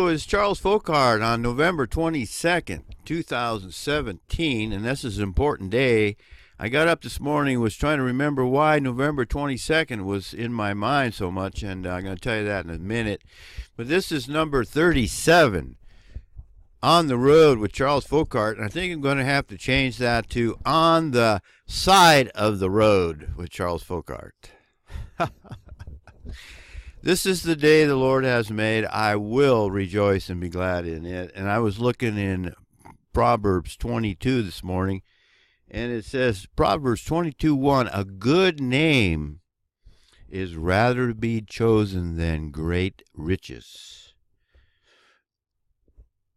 show is Charles Fockaert on November 22nd, 2017, and this is an important day. I got up this morning, was trying to remember why November 22nd was in my mind so much, and I'm going to tell you that in a minute. But this is number 37, On the Road with Charles Fockaert, and I think I'm going to have to change that to On the Side of the Road with Charles Fockaert. This is the day the Lord has made. I will rejoice and be glad in it. And I was looking in Proverbs 22 this morning, and it says, Proverbs 22:1, a good name is rather to be chosen than great riches.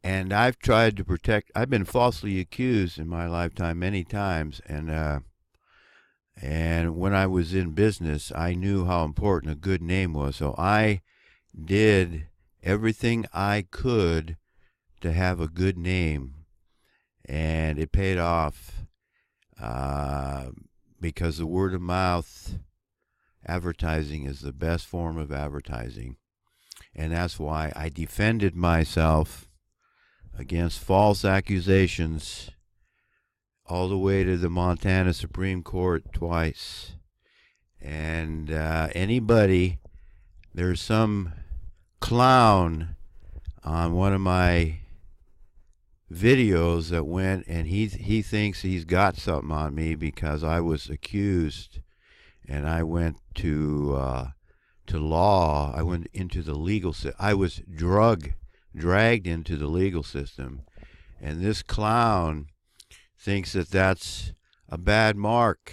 And I've tried to protect, I've been falsely accused in my lifetime many times, and when I was in business, I knew how important a good name was. So I did everything I could to have a good name. And it paid off because the word of mouth advertising is the best form of advertising. And that's why I defended myself against false accusations all the way to the Montana Supreme Court twice. And there's some clown on one of my videos that went, and he thinks he's got something on me because I was accused, and I went to law. I went into the legal system. I was dragged into the legal system, and this clown thinks that that's a bad mark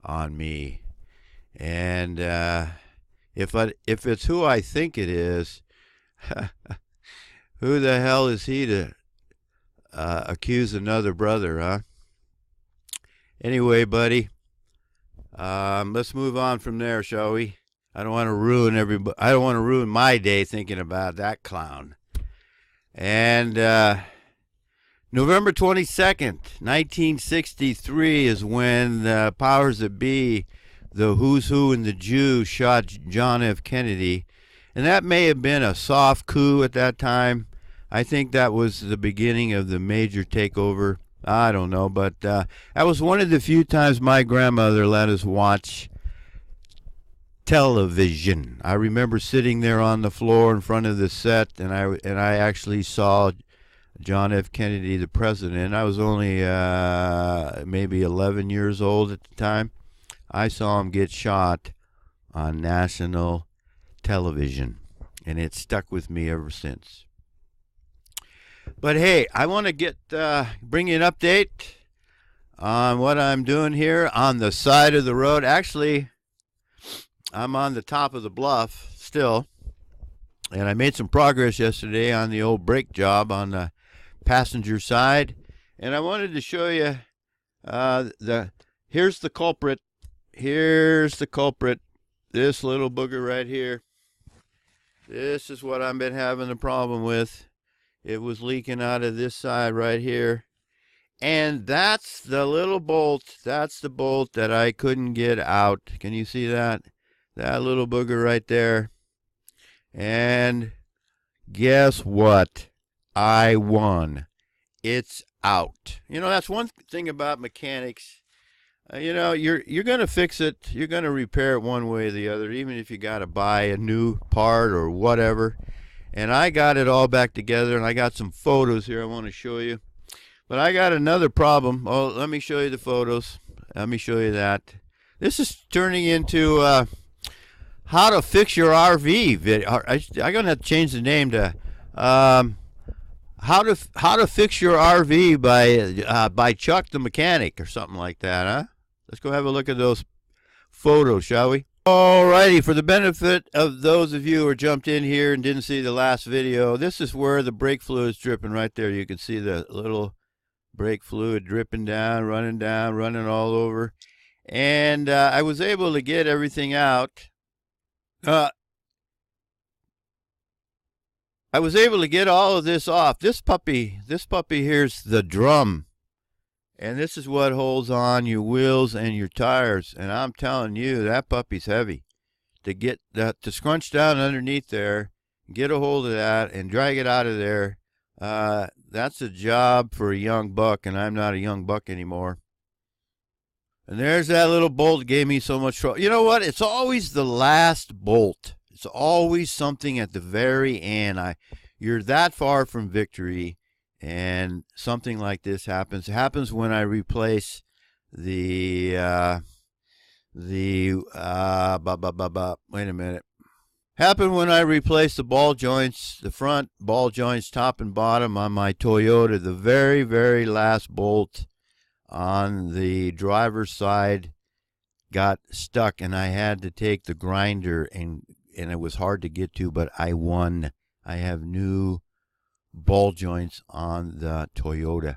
on me. And if it's who I think it is, who the hell is he to accuse another brother, huh? Anyway, buddy, let's move on from there, shall we? I don't want to ruin my day thinking about that clown. And November 22nd, 1963 is when the powers that be, the who's who and the Jews, shot John F. Kennedy. And that may have been a soft coup at that time. I think that was the beginning of the major takeover. I don't know, but that was one of the few times my grandmother let us watch television. I remember sitting there on the floor in front of the set, and I actually saw John F. Kennedy, the president. I was only maybe 11 years old at the time. I saw him get shot on national television, and it stuck with me ever since. But hey, I want to bring you an update on what I'm doing here on the side of the road. Actually, I'm on the top of the bluff still, and I made some progress yesterday on the old brake job on the passenger side, and I wanted to show you here's the culprit. Here's the culprit. This little booger right here. This is what I've been having a problem with. It was leaking out of this side right here, and that's the little bolt. That's the bolt that I couldn't get out. Can you see that? That little booger right there. And guess what? I won. It's out. You know, that's one thing about mechanics. You know, you're going to fix it. You're going to repair it one way or the other, even if you got to buy a new part or whatever. And I got it all back together, and I got some photos here I want to show you. But I got another problem. Oh, let me show you the photos. Let me show you that. This is turning into how to fix your RV video. I'm going to have to change the name to how to fix your RV by Chuck the Mechanic or something like that, huh? Let's go have a look at those photos, shall we? Alrighty, for the benefit of those of you who jumped in here and didn't see the last video, this is where the brake fluid is dripping right there. You can see the little brake fluid dripping down, running all over. And I was able to get everything out. I was able to get all of this off. This puppy here's the drum. And this is what holds on your wheels and your tires. And I'm telling you, that puppy's heavy. To scrunch down underneath there get a hold of that and drag it out of there. That's a job for a young buck, and I'm not a young buck anymore. And there's that little bolt that gave me so much trouble. You know what? It's always the last bolt. It's always something at the very end. You're that far from victory, and something like this happens. It happens when I replace the wait a minute. Happened when I replaced the ball joints, the front ball joints, top and bottom on my Toyota. The very, very last bolt on the driver's side got stuck, and I had to take the grinder, and it was hard to get to, but I won. I have new ball joints on the Toyota.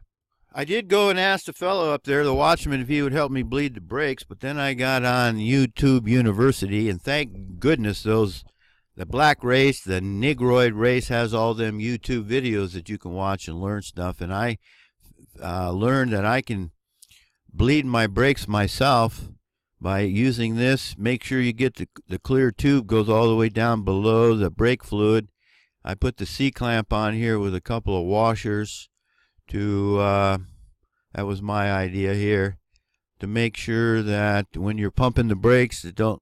I did go and ask the fellow up there, the watchman, if he would help me bleed the brakes, but then I got on YouTube University, and thank goodness the black race, the Negroid race, has all them YouTube videos that you can watch and learn stuff. And I learned that I can bleed my brakes myself by using this. Make sure you get the clear tube goes all the way down below the brake fluid. I put the C-clamp on here with a couple of washers to, that was my idea here, to make sure that when you're pumping the brakes, it don't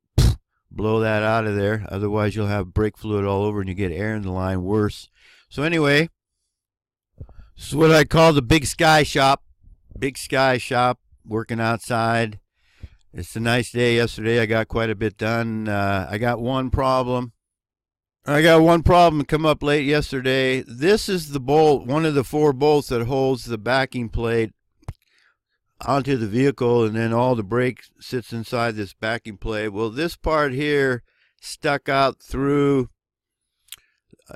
blow that out of there. Otherwise, you'll have brake fluid all over and you get air in the line, worse. So anyway, this is what I call the Big Sky Shop. Big Sky Shop, working outside. It's a nice day yesterday. I got quite a bit done. I got one problem. Come up late yesterday. This is the bolt, one of the 4 bolts that holds the backing plate onto the vehicle, and then all the brake sits inside this backing plate. Well, this part here stuck out through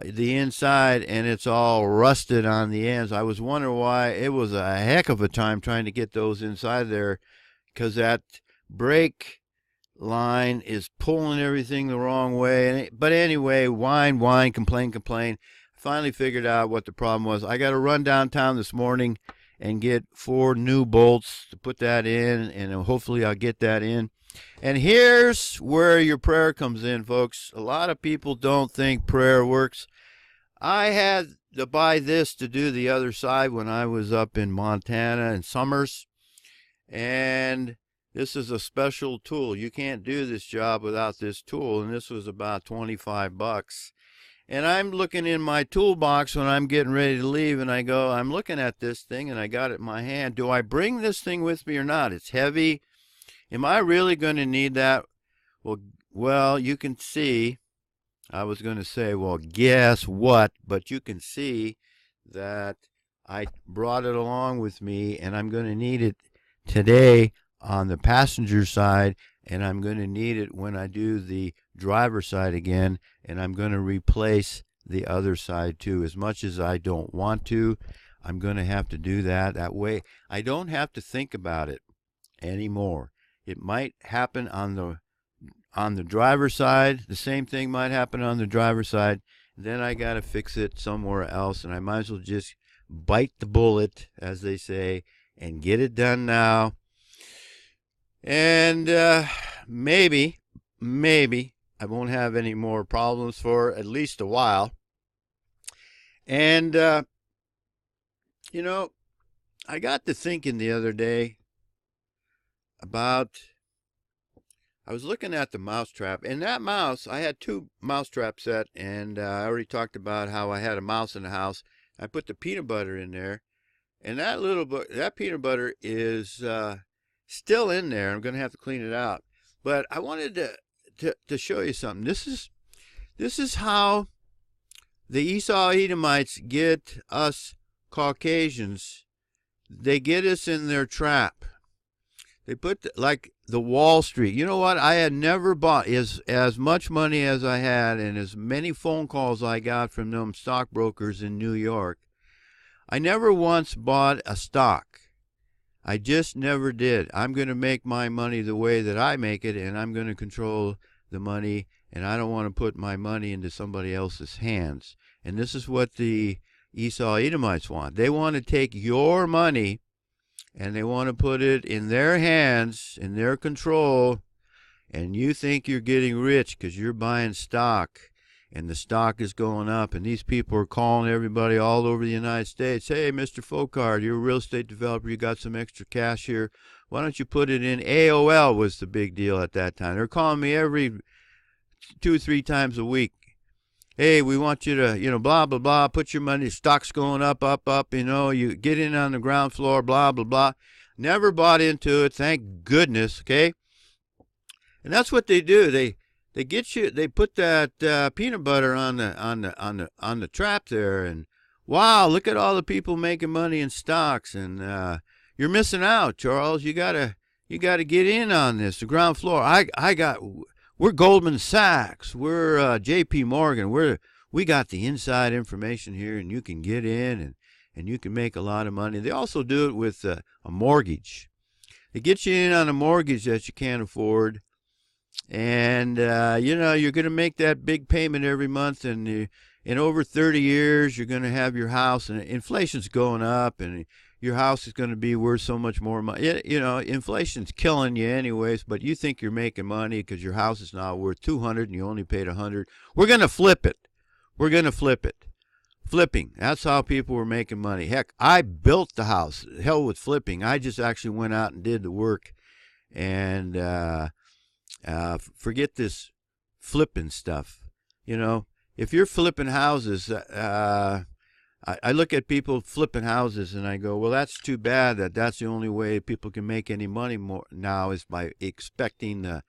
the inside, and it's all rusted on the ends. I was wondering why. It was a heck of a time trying to get those inside there, because that brake line is pulling everything the wrong way. But anyway, whine, complain. Finally figured out what the problem was. I got to run downtown this morning and get 4 new bolts to put that in, and hopefully I'll get that in. And here's where your prayer comes in, folks. A lot of people don't think prayer works. I had to buy this to do the other side when I was up in Montana in summers, and this is a special tool. You can't do this job without this tool, and this was about 25 bucks. And I'm looking in my toolbox when I'm getting ready to leave, and I'm looking at this thing, and I got it in my hand. Do I bring this thing with me or not? It's heavy. Am I really going to need that? Well, you can see. I was going to say, well, guess what? But you can see that I brought it along with me, and I'm going to need it today on the passenger side, and I'm going to need it when I do the driver side again, and I'm going to replace the other side too. As much as I don't want to, I'm going to have to do that. That way I don't have to think about it anymore. It might happen on the driver's side. The same thing might happen on the driver's side. Then I got to fix it somewhere else, and I might as well just bite the bullet, as they say, and get it done now. And maybe I won't have any more problems for at least a while. And you know, I got to thinking the other day about, I was looking at the mousetrap, and that mouse, I had 2 mousetrap set, and I already talked about how I had a mouse in the house. I put the peanut butter in there, and that peanut butter is still in there. I'm going to have to clean it out. But I wanted to show you something. This is how the Esau Edomites get us Caucasians. They get us in their trap. They put like the Wall Street. You know what? I had never bought as much money as I had, and as many phone calls I got from them stockbrokers in New York. I never once bought a stock. I just never did. I'm going to make my money the way that I make it, and I'm going to control the money, and I don't want to put my money into somebody else's hands. And this is what the Esau Edomites want. They want to take your money, and they want to put it in their hands, in their control, and you think you're getting rich because you're buying stock. and the stock is going up, and these people are calling everybody all over the United States. Hey, Mr. Fockaert, you're a real estate developer. You got some extra cash here. Why don't you put it in AOL? Was the big deal at that time. They're calling me every 2 or 3 times a week. Hey, we want you to, blah, blah, blah, put your money, stock's going up, up, up, you get in on the ground floor, blah, blah, blah. Never bought into it, thank goodness, okay? And that's what they do. They get you. They put that peanut butter on the trap there, and wow, look at all the people making money in stocks, and you're missing out, Charles. You gotta get in on this. The ground floor. We're Goldman Sachs. We're J.P. Morgan. We got the inside information here, and you can get in and you can make a lot of money. They also do it with a mortgage. They get you in on a mortgage that you can't afford. And, you're going to make that big payment every month, and in over 30 years, you're going to have your house, and inflation's going up, and your house is going to be worth so much more money. Inflation's killing you anyways, but you think you're making money because your house is now worth $200 and you only paid $100. We're going to flip it. We're going to flip it. Flipping. That's how people were making money. Heck, I built the house. Hell with flipping. I just actually went out and did the work, and, forget this flipping stuff. If you're flipping houses, I look at people flipping houses and I go, well, that's too bad that's the only way people can make any money more now is by expecting the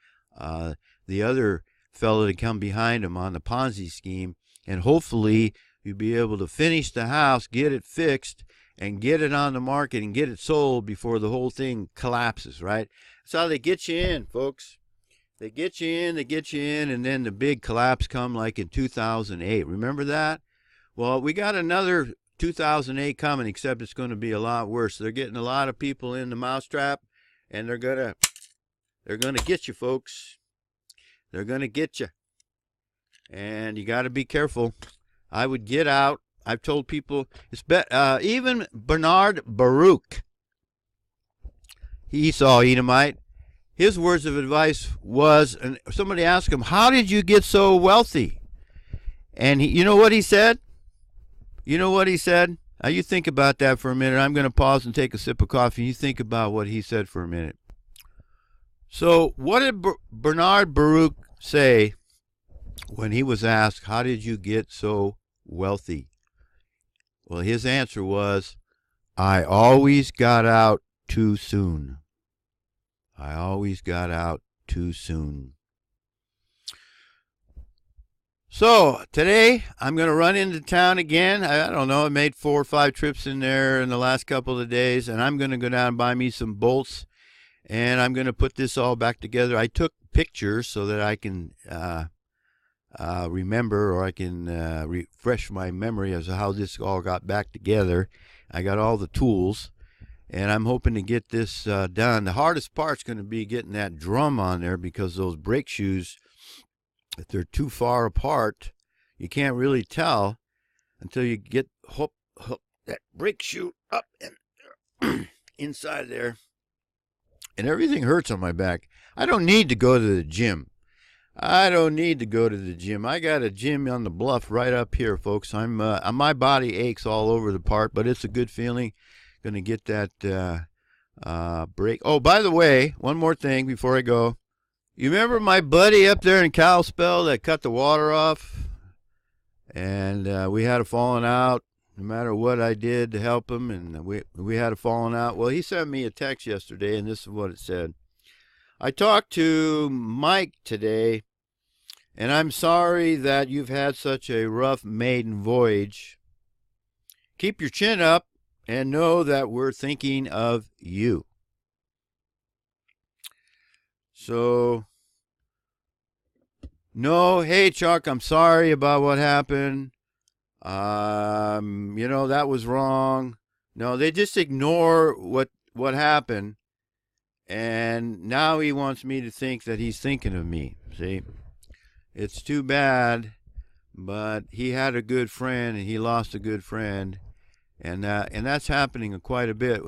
other fellow to come behind them on the Ponzi scheme, and hopefully you'll be able to finish the house, get it fixed, and get it on the market and get it sold before the whole thing collapses, right? That's how they get you in, folks. They get you in, and then the big collapse come like in 2008. Remember that? Well, we got another 2008 coming, except it's going to be a lot worse. They're getting a lot of people in the mousetrap, and they're gonna get you, folks. They're gonna get you, and you got to be careful. I would get out. I've told people even Bernard Baruch, Esau Edomite. His words of advice was, and somebody asked him, how did you get so wealthy? And you know what he said? Now you think about that for a minute. I'm going to pause and take a sip of coffee. You think about what he said for a minute. So what did Bernard Baruch say when he was asked, how did you get so wealthy? Well, his answer was, I always got out too soon. I always got out too soon. So today I'm going to run into town again. I don't know. I made 4 or 5 trips in there in the last couple of days, and I'm going to go down and buy me some bolts, and I'm going to put this all back together. I took pictures so that I can remember, or I can refresh my memory as to how this all got back together. I got all the tools. And I'm hoping to get this done. The hardest part's going to be getting that drum on there, because those brake shoes, if they're too far apart, you can't really tell until you get that brake shoe up and inside there. And everything hurts on my back. I don't need to go to the gym. I got a gym on the bluff right up here, folks. My body aches all over the part, but it's a good feeling. Going to get that break. Oh, by the way, one more thing before I go. You remember my buddy up there in Kalispell that cut the water off? And we had a falling out no matter what I did to help him, and we had a falling out. Well, he sent me a text yesterday, and this is what it said. I talked to Mike today, and I'm sorry that you've had such a rough maiden voyage. Keep your chin up and know that we're thinking of you. So, no, hey Chuck, I'm sorry about what happened. That was wrong. No, they just ignore what happened, and now he wants me to think that he's thinking of me. See, it's too bad, but he had a good friend, and he lost a good friend. And that's happening quite a bit.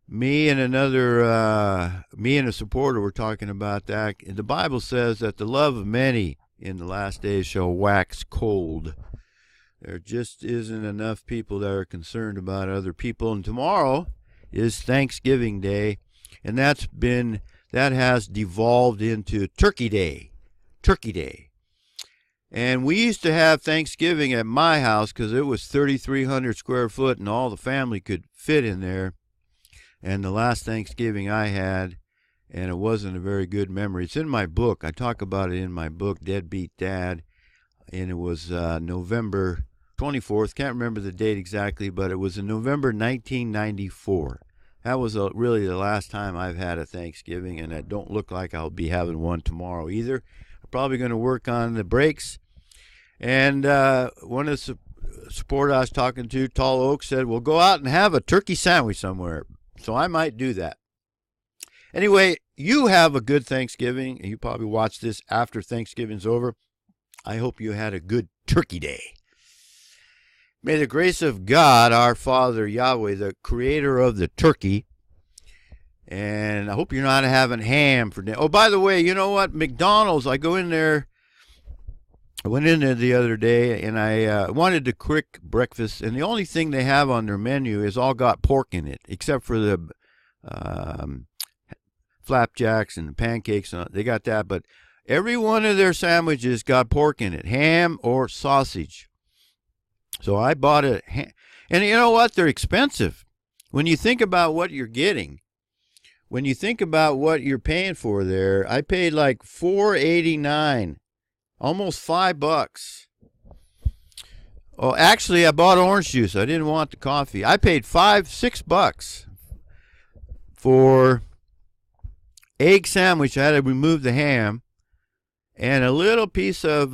Me and a supporter were talking about that. The Bible says that the love of many in the last days shall wax cold. There just isn't enough people that are concerned about other people. And tomorrow is Thanksgiving Day, and that has devolved into Turkey Day. Turkey Day. And we used to have Thanksgiving at my house because it was 3,300 square foot and all the family could fit in there. And the last Thanksgiving I had, and it wasn't a very good memory. It's in my book. I talk about it in my book, Deadbeat Dad. And it was November 24th. Can't remember the date exactly, but it was in November 1994. That was really the last time I've had a Thanksgiving, and it don't look like I'll be having one tomorrow either. I'm probably going to work on the breaks. And one of the support I was talking to, Tall Oak, said, "We'll go out and have a turkey sandwich somewhere." So I might do that. Anyway, you have a good Thanksgiving. You probably watch this after Thanksgiving's over. I hope you had a good Turkey Day. May the grace of God, our Father, Yahweh, the creator of the turkey, and I hope you're not having ham for dinner. Oh, by the way, you know what? McDonald's, I went in there the other day, and I wanted a quick breakfast, and the only thing they have on their menu is all got pork in it, except for the flapjacks and the pancakes. They got that, but every one of their sandwiches got pork in it, ham or sausage. So I bought a ham. And you know what? They're expensive. When you think about what you're getting, when you think about what you're paying for there, I paid like $4.89, almost $5. Oh, actually, I bought orange juice. I didn't want the coffee. I paid $6 for egg sandwich. I had to remove the ham and a little piece of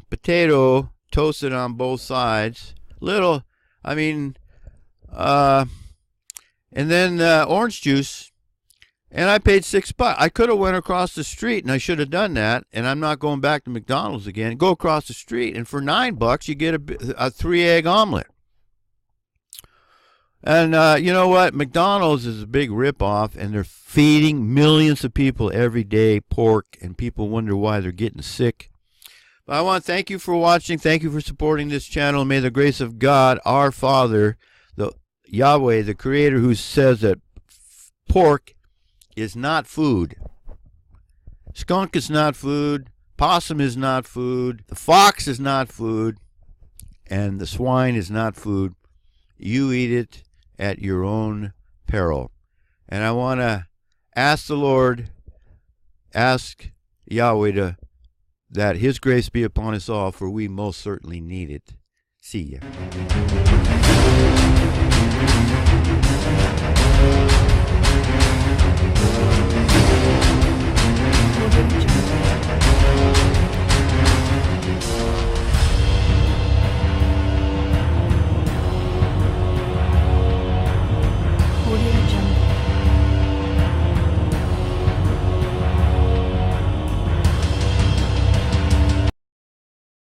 potato toasted on both sides. And then orange juice. And I paid $6. I could have went across the street, and I should have done that. And I'm not going back to McDonald's again. Go across the street, and for $9 you get a 3-egg omelet. And you know what? McDonald's is a big ripoff, and they're feeding millions of people every day pork, and people wonder why they're getting sick. But I want to thank you for watching. Thank you for supporting this channel. May the grace of God, our Father, the Yahweh, the Creator, who says that pork is not food. Skunk is not food. Possum is not food. The fox is not food. And the swine is not food. You eat it at your own peril. And I want to ask the Lord, ask Yahweh that His grace be upon us all, for we most certainly need it. See ya.